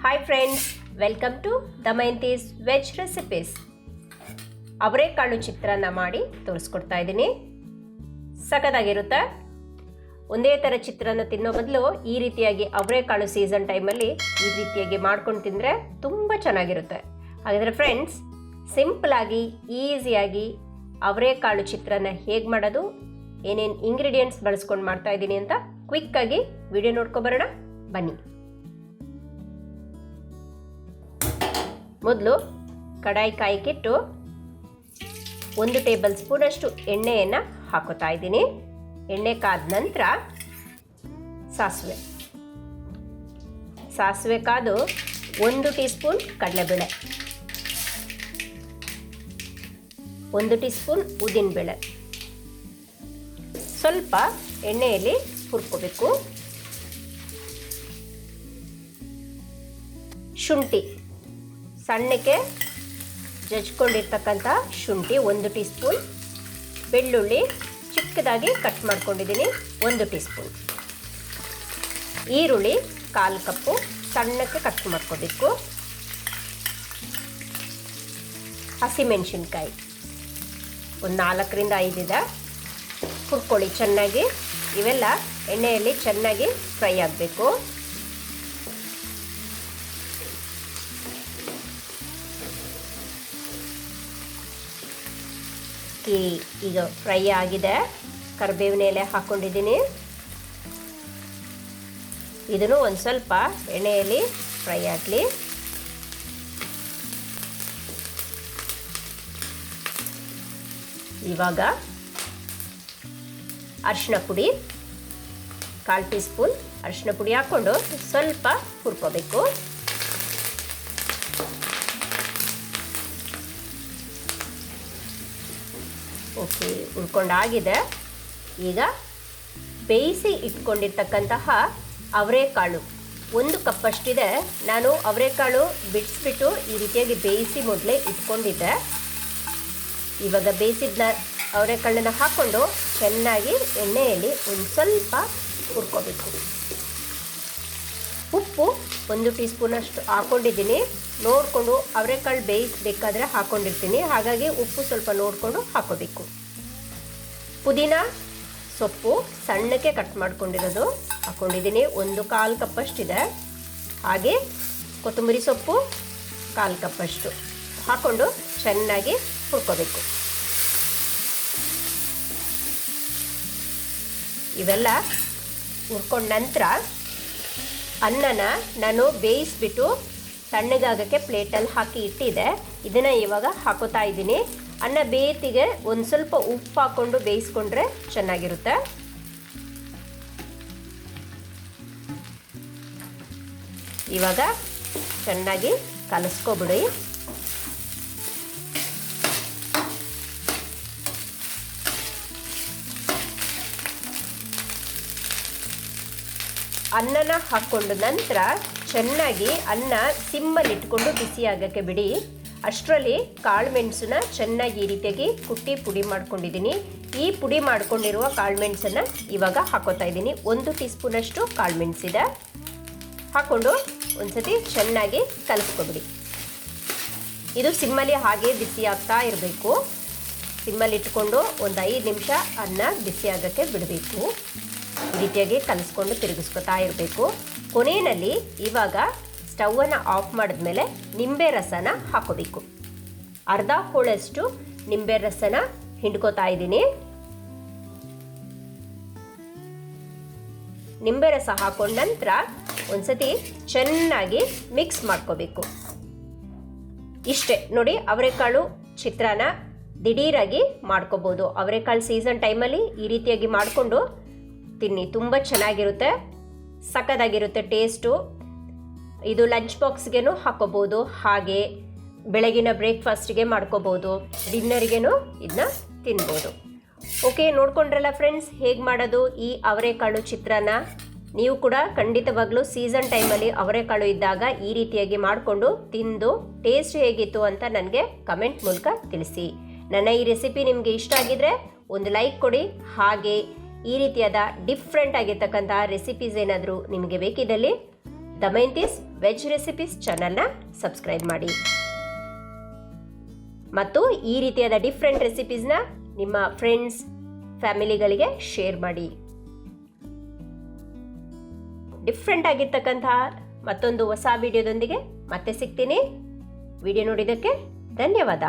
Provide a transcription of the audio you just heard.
Hi friends, welcome to Damayanti's veg recipes. ಅವರೆಕಾಳು ಚಿತ್ರಾನ್ನ ಮಾಡಿ ತೋರಿಸ್ಕೊಡ್ತಾ ಇದ್ದೀನಿ. ಸಖತ್ತಾಗಿರುತ್ತೆ. ಒಂದೇ ಥರ ಚಿತ್ರಾನ್ನ ತಿನ್ನೋ ಬದಲು ಈ ರೀತಿಯಾಗಿ ಅವರೆಕಾಳು ಸೀಸನ್ ಟೈಮಲ್ಲಿ ಈ ರೀತಿಯಾಗಿ ಮಾಡ್ಕೊಂಡು ತಿಂದರೆ ತುಂಬ ಚೆನ್ನಾಗಿರುತ್ತೆ. ಹಾಗಾದರೆ ಫ್ರೆಂಡ್ಸ್, ಸಿಂಪಲಾಗಿ ಈಸಿಯಾಗಿ ಅವರೆಕಾಳು ಚಿತ್ರಾನ್ನ ಹೇಗೆ ಮಾಡೋದು, ಏನೇನು ಇಂಗ್ರೀಡಿಯೆಂಟ್ಸ್ ಬಳಸ್ಕೊಂಡು ಮಾಡ್ತಾ ಇದ್ದೀನಿ ಅಂತ ಕ್ವಿಕ್ಕಾಗಿ ವಿಡಿಯೋ ನೋಡ್ಕೊಬರೋಣ ಬನ್ನಿ. ಮೊದಲು ಕಡಾಯಿ ಕಾಯಕ್ಕಿಟ್ಟು 1 ಟೇಬಲ್ ಸ್ಪೂನಷ್ಟು ಎಣ್ಣೆಯನ್ನು ಹಾಕೋತಾ ಇದ್ದೀನಿ. ಎಣ್ಣೆ ಕಾದ ನಂತರ ಸಾಸಿವೆ ಕಾದು 1 ಟೀ ಸ್ಪೂನ್ ಕಡಲೆಬೇಳೆ, 1 ಟೀ ಸ್ಪೂನ್ ಉದ್ದಿನಬೇಳೆ ಸ್ವಲ್ಪ ಎಣ್ಣೆಯಲ್ಲಿ ಹುರ್ಕೋಬೇಕು. ಶುಂಠಿ, ಸಣ್ಣಕ್ಕೆ ಜಜ್ಕೊಂಡಿರ್ತಕ್ಕಂಥ ಶುಂಠಿ 1 ಟೀ ಸ್ಪೂನ್, ಬೆಳ್ಳುಳ್ಳಿ ಚಿಕ್ಕದಾಗಿ ಕಟ್ ಮಾಡ್ಕೊಂಡಿದ್ದೀನಿ 1 ಟೀ ಸ್ಪೂನ್, ಈರುಳ್ಳಿ 1/4 ಕಪ್ಪು ಸಣ್ಣಕ್ಕೆ ಕಟ್ ಮಾಡ್ಕೋಬೇಕು. ಹಸಿಮೆಣಸಿನ್ಕಾಯಿ 4ರಿಂದ 5 ಇದೆ, ಹುರ್ಕೊಳ್ಳಿ ಚೆನ್ನಾಗಿ. ಇವೆಲ್ಲ ಎಣ್ಣೆಯಲ್ಲಿ ಚೆನ್ನಾಗಿ ಫ್ರೈ ಆಗಬೇಕು. ಈಗ ಫ್ರೈ ಆಗಿದೆ. ಕರಿಬೇವಿನ ಎಲೆ ಹಾಕ್ಕೊಂಡಿದ್ದೀನಿ. ಇದನ್ನು ಒಂದು ಸ್ವಲ್ಪ ಎಣ್ಣೆಯಲ್ಲಿ ಫ್ರೈ ಆಗಲಿ. ಇವಾಗ ಅರಿಶಿನ ಪುಡಿ 1/4 ಟೀ ಸ್ಪೂನ್ ಅರಿಶಿನ ಪುಡಿ ಹಾಕ್ಕೊಂಡು ಸ್ವಲ್ಪ ಹುರ್ಕೋಬೇಕು. ಓಕೆ, ಹುರ್ಕೊಂಡಾಗಿದೆ. ಈಗ ಬೇಯಿಸಿ ಇಟ್ಕೊಂಡಿರ್ತಕ್ಕಂತಹ ಅವರೆಕಾಳು 1 ಕಪ್ಪಷ್ಟಿದೆ. ನಾನು ಅವರೆಕಾಳು ಬಿಡಿಸ್ಬಿಟ್ಟು ಈ ರೀತಿಯಾಗಿ ಬೇಯಿಸಿ ಮೊದಲೇ ಇಟ್ಕೊಂಡಿದ್ದೆ. ಇವಾಗ ಬೇಯಿಸಿದ ಅವರೆಕಾಳನ್ನ ಹಾಕ್ಕೊಂಡು ಚೆನ್ನಾಗಿ ಎಣ್ಣೆಯಲ್ಲಿ ಒಂದು ಸ್ವಲ್ಪ ಹುರ್ಕೋಬೇಕು. ಉಪ್ಪು 1 ಟೀ ಸ್ಪೂನಷ್ಟು ಹಾಕ್ಕೊಂಡಿದ್ದೀನಿ. ನೋಡಿಕೊಂಡು ಅವರೆಕಾಳು ಬೇಯಿಸಬೇಕಾದ್ರೆ ಹಾಕ್ಕೊಂಡಿರ್ತೀನಿ, ಹಾಗಾಗಿ ಉಪ್ಪು ಸ್ವಲ್ಪ ನೋಡಿಕೊಂಡು ಹಾಕ್ಕೋಬೇಕು. ಪುದೀನ ಸೊಪ್ಪು ಸಣ್ಣಕ್ಕೆ ಕಟ್ ಮಾಡ್ಕೊಂಡಿರೋದು ಹಾಕ್ಕೊಂಡಿದ್ದೀನಿ, 1/4 ಕಪ್ಪಷ್ಟಿದೆ. ಹಾಗೆ ಕೊತ್ತಂಬರಿ ಸೊಪ್ಪು 1/4 ಕಪ್ಪಷ್ಟು ಹಾಕ್ಕೊಂಡು ಚೆನ್ನಾಗಿ ಹುರ್ಕೋಬೇಕು. ಇವೆಲ್ಲ ಹುರ್ಕೊಂಡ ನಂತರ ಅನ್ನನ ನಾನು ಬೇಯಿಸ್ಬಿಟ್ಟು ತಣ್ಣಗಾಗಕ್ಕೆ ಪ್ಲೇಟಲ್ಲಿ ಹಾಕಿ ಇಟ್ಟಿದ್ದೆ. ಇದನ್ನು ಇವಾಗ ಹಾಕೋತಾ ಇದ್ದೀನಿ. ಅನ್ನ ಬೇತಿಗೆ ಒಂದು ಸ್ವಲ್ಪ ಉಪ್ಪು ಹಾಕ್ಕೊಂಡು ಬೇಯಿಸ್ಕೊಂಡ್ರೆ ಚೆನ್ನಾಗಿರುತ್ತೆ. ಇವಾಗ ಚೆನ್ನಾಗಿ ಕಲಸ್ಕೊಬಿಡಿ. ಅನ್ನನ ಹಾಕ್ಕೊಂಡು ನಂತರ ಚೆನ್ನಾಗಿ ಅನ್ನ ಸಿಮ್ಮಲ್ಲಿ ಇಟ್ಕೊಂಡು ಬಿಸಿ ಆಗೋಕ್ಕೆ ಬಿಡಿ. ಅಷ್ಟರಲ್ಲಿ ಕಾಳುಮೆಣಸನ್ನ ಚೆನ್ನಾಗಿ ಈ ರೀತಿಯಾಗಿ ಕುಟ್ಟಿ ಪುಡಿ ಮಾಡ್ಕೊಂಡಿದ್ದೀನಿ. ಈ ಪುಡಿ ಮಾಡ್ಕೊಂಡಿರುವ ಕಾಳುಮೆಣಸನ್ನು ಇವಾಗ ಹಾಕೋತಾ ಇದ್ದೀನಿ. 1 ಟೀ ಸ್ಪೂನಷ್ಟು ಕಾಳುಮೆಣಸಿದೆ. ಹಾಕ್ಕೊಂಡು ಒಂದ್ಸತಿ ಚೆನ್ನಾಗಿ ಕಲಿಸ್ಕೊಬಿಡಿ. ಇದು ಸಿಮ್ಮಲ್ಲಿ ಹಾಗೆ ಬಿಸಿ ಆಗ್ತಾ ಇರಬೇಕು. ಸಿಮ್ಮಲ್ಲಿ ಇಟ್ಕೊಂಡು ಒಂದು 5 ನಿಮಿಷ ಅನ್ನ ಬಿಸಿ ಆಗೋಕ್ಕೆ ಬಿಡಬೇಕು. ಈ ರೀತಿಯಾಗಿ ಕಲಿಸ್ಕೊಂಡು ತಿರುಗಿಸ್ಕೊತಾ ಇರಬೇಕು. ಕೊನೆಯಲ್ಲಿ ಇವಾಗ ಸ್ಟವನ್ನು ಆಫ್ ಮಾಡಿದ್ಮೇಲೆ ನಿಂಬೆ ರಸನ ಹಾಕೋಬೇಕು. ಅರ್ಧ ಹೋಳಷ್ಟು ನಿಂಬೆ ರಸನ ಹಿಂಡ್ಕೋತಾ ಇದ್ದೀನಿ. ನಿಂಬೆ ರಸ ಹಾಕೊಂಡ ನಂತರ ಒಂದ್ಸತಿ ಚೆನ್ನಾಗಿ ಮಿಕ್ಸ್ ಮಾಡ್ಕೋಬೇಕು. ಇಷ್ಟೇ ನೋಡಿ, ಅವರೆಕಾಳು ಚಿತ್ರಾನ್ನ ದಿಢೀರಾಗಿ ಮಾಡ್ಕೋಬೋದು. ಅವರೆಕಾಳು ಸೀಸನ್ ಟೈಮಲ್ಲಿ ಈ ರೀತಿಯಾಗಿ ಮಾಡಿಕೊಂಡು ತಿನ್ನಿ, ತುಂಬ ಚೆನ್ನಾಗಿರುತ್ತೆ, ಸಖತ್ತಾಗಿರುತ್ತೆ ಟೇಸ್ಟು. ಇದು ಲಂಚ್ ಬಾಕ್ಸ್ಗೆನೂ ಹಾಕೋಬೋದು, ಹಾಗೆ ಬೆಳಗಿನ ಬ್ರೇಕ್ಫಾಸ್ಟಿಗೆ ಮಾಡ್ಕೋಬೋದು, ಡಿನ್ನರ್ಗೆನೂ ಇದನ್ನ ತಿನ್ಬೋದು. ಓಕೆ, ನೋಡ್ಕೊಂಡ್ರಲ್ಲ ಫ್ರೆಂಡ್ಸ್ ಹೇಗೆ ಮಾಡೋದು ಈ ಅವರೆಕಾಳು ಚಿತ್ರಾನ್ನ. ನೀವು ಕೂಡ ಖಂಡಿತವಾಗ್ಲೂ ಸೀಸನ್ ಟೈಮಲ್ಲಿ ಅವರೆಕಾಳು ಇದ್ದಾಗ ಈ ರೀತಿಯಾಗಿ ಮಾಡಿಕೊಂಡು ತಿಂದು ಟೇಸ್ಟ್ ಹೇಗಿತ್ತು ಅಂತ ನನಗೆ ಕಮೆಂಟ್ ಮೂಲಕ ತಿಳಿಸಿ. ನನ್ನ ಈ ರೆಸಿಪಿ ನಿಮಗೆ ಇಷ್ಟ ಆಗಿದ್ರೆ ಒಂದು ಲೈಕ್ ಕೊಡಿ. ಹಾಗೆ ಈ ರೀತಿಯಾದ ಡಿಫ್ರೆಂಟ್ ಆಗಿರ್ತಕ್ಕಂಥ ರೆಸಿಪೀಸ್ ಏನಾದರೂ ನಿಮಗೆ ಬೇಕಿದ್ದಲ್ಲಿ ದಮಯಂತೀಸ್ ವೆಜ್ ರೆಸಿಪೀಸ್ ಚಾನಲ್ನ ಸಬ್ಸ್ಕ್ರೈಬ್ ಮಾಡಿ ಮತ್ತು ಈ ರೀತಿಯಾದ ಡಿಫ್ರೆಂಟ್ ರೆಸಿಪೀಸ್ನ ನಿಮ್ಮ ಫ್ರೆಂಡ್ಸ್ ಫ್ಯಾಮಿಲಿಗಳಿಗೆ ಶೇರ್ ಮಾಡಿ. ಡಿಫ್ರೆಂಟ್ ಆಗಿರ್ತಕ್ಕಂತಹ ಮತ್ತೊಂದು ಹೊಸ ವಿಡಿಯೋದೊಂದಿಗೆ ಮತ್ತೆ ಸಿಗ್ತೀನಿ. ವಿಡಿಯೋ ನೋಡಿದ್ದಕ್ಕೆ ಧನ್ಯವಾದ.